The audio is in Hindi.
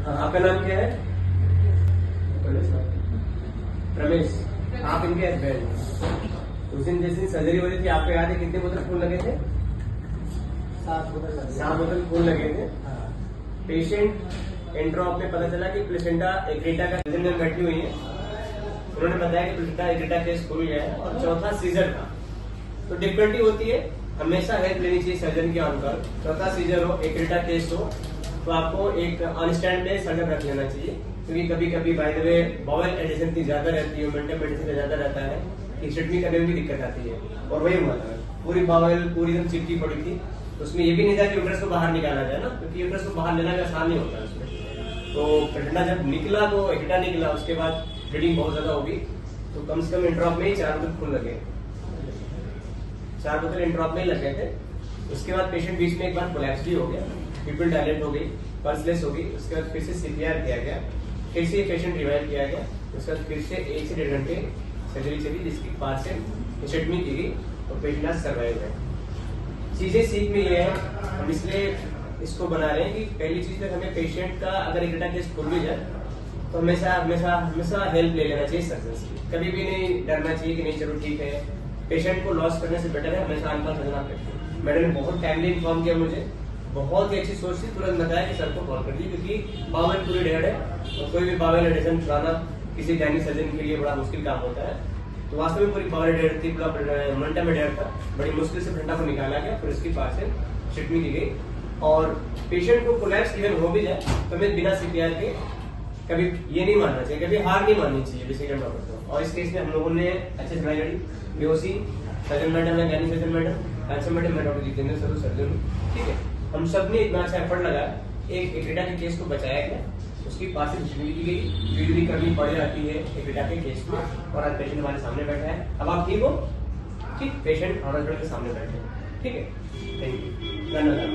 हाँ, आपका नाम क्या है? रमेश। आप इनके हस्बैंड। उस दिन जिस दिन सर्जरी हो रही थी आपको याद है कितने बोतल खून लगे थे? 7 बोतल खून लगे थे। पेशेंट एंट्रॉप में पता चला कि प्लेसेंटा एक्रेटा का रीजन में बैठी हुई है। उन्होंने बताया कि प्लेसेंटा एक्रेटा केस खुल गया है और चौथा सीजर था। तो डिफिकल्टी होती है, हमेशा हेल्प लेनी चाहिए सर्जन के ऑनकॉल। चौथा सीजर हो, एक्रेटा केस हो, तो आपको एक ऑन-स्टैंड में सर्जन रख लेना चाहिए, क्योंकि कभी कभी बाय द वे बाउल एडिशन इतनी ज्यादा रहती है, मेंटल मेडिसिन ज्यादा रहता है कि स्टेटमी करने में भी दिक्कत आती है। और वही हुआ था, पूरी बाउल पूरी एकदम चिपकी पड़ी थी। तो उसमें ये भी नहीं था कि यूट्रस को बाहर निकाला जाए ना, क्योंकि यूट्रस को बाहर लेना भी आसान नहीं होता उसमें। तो प्लेसेंटा जब निकला तो एक्रेटा निकला, उसके बाद ब्लीडिंग बहुत ज्यादा होगी। तो कम से कम इंट्रॉप में ही 4 बोतल खून लगे, 4 बोतल इंट्रॉप में ही लग गए थे। उसके बाद पेशेंट बीच में एक बार कोलैप्स भी हो गया, पीपल डायलेट हो गई, पल्सलेस हो गई। उसके बाद फिर से सीपीआर किया गया, फिर से पेशेंट रिवाइव किया गया। उसके बाद फिर से 1 से 1.5 घंटे सर्जरी चली, जिसकी पास से हिस्टेक्टमी की गई और पेशेंट आज सर्वाइव है। चीजें सीख में ये है, हम इसलिए इसको बना रहे हैं कि पहली चीज तक हमें पेशेंट का अगर एक्रेटा केस खुल भी जाए तो हमेशा हमेशा हमेशा हेल्प ले लेना चाहिए सर्जन की। कभी भी नहीं डरना चाहिए कि नहीं चलो ठीक है, पेशेंट को लॉस करने से बेटर है हमेशा आंख पर आप रखें। मैडम ने बहुत टाइमली इन्फॉर्म किया मुझे, बहुत ही अच्छी सोच थी, तुरंत बताया कि सर को कॉल कर दी, क्योंकि बावल पूरी डेड है और कोई भी बावल एडिशन छुड़ाना किसी गायनी सर्जन के लिए बड़ा मुश्किल काम होता है। तो वास्तव में पूरी बावल डेड थी, पूरा मंटा में डेड था, बड़ी मुश्किल से फंटा को निकाला गया, फिर उसकी पास से ट्रीटमेंट की गई। और पेशेंट को कोलैप्स इवन हो भी जाए तो हमें बिना सीपीआर के कभी ये नहीं मानना चाहिए, कभी हार नहीं माननी चाहिए बेसिकली डॉक्टर को। और इस केस में हम लोगों ने अच्छे से लड़ी, बेहोशी सर्जन मैडम है, gynae surgeon madam, cancer madam, मैं डॉक्टर जितेंद्र सर सर्जन, ठीक है। हम सब ने इतना अच्छा एफर्ट लगाया, एक एक्रेटा के केस को बचाया गया, उसकी पास से हिस्ट्री की गई, वीडियो करनी पड़ जाती है एक्रेटा के केस में। और आज पेशेंट हमारे सामने बैठा है, अब आप ठीक हो, ठीक, पेशेंट और हस्बैंड के सामने बैठे हैं, ठीक है। थैंक यू, धन्यवाद।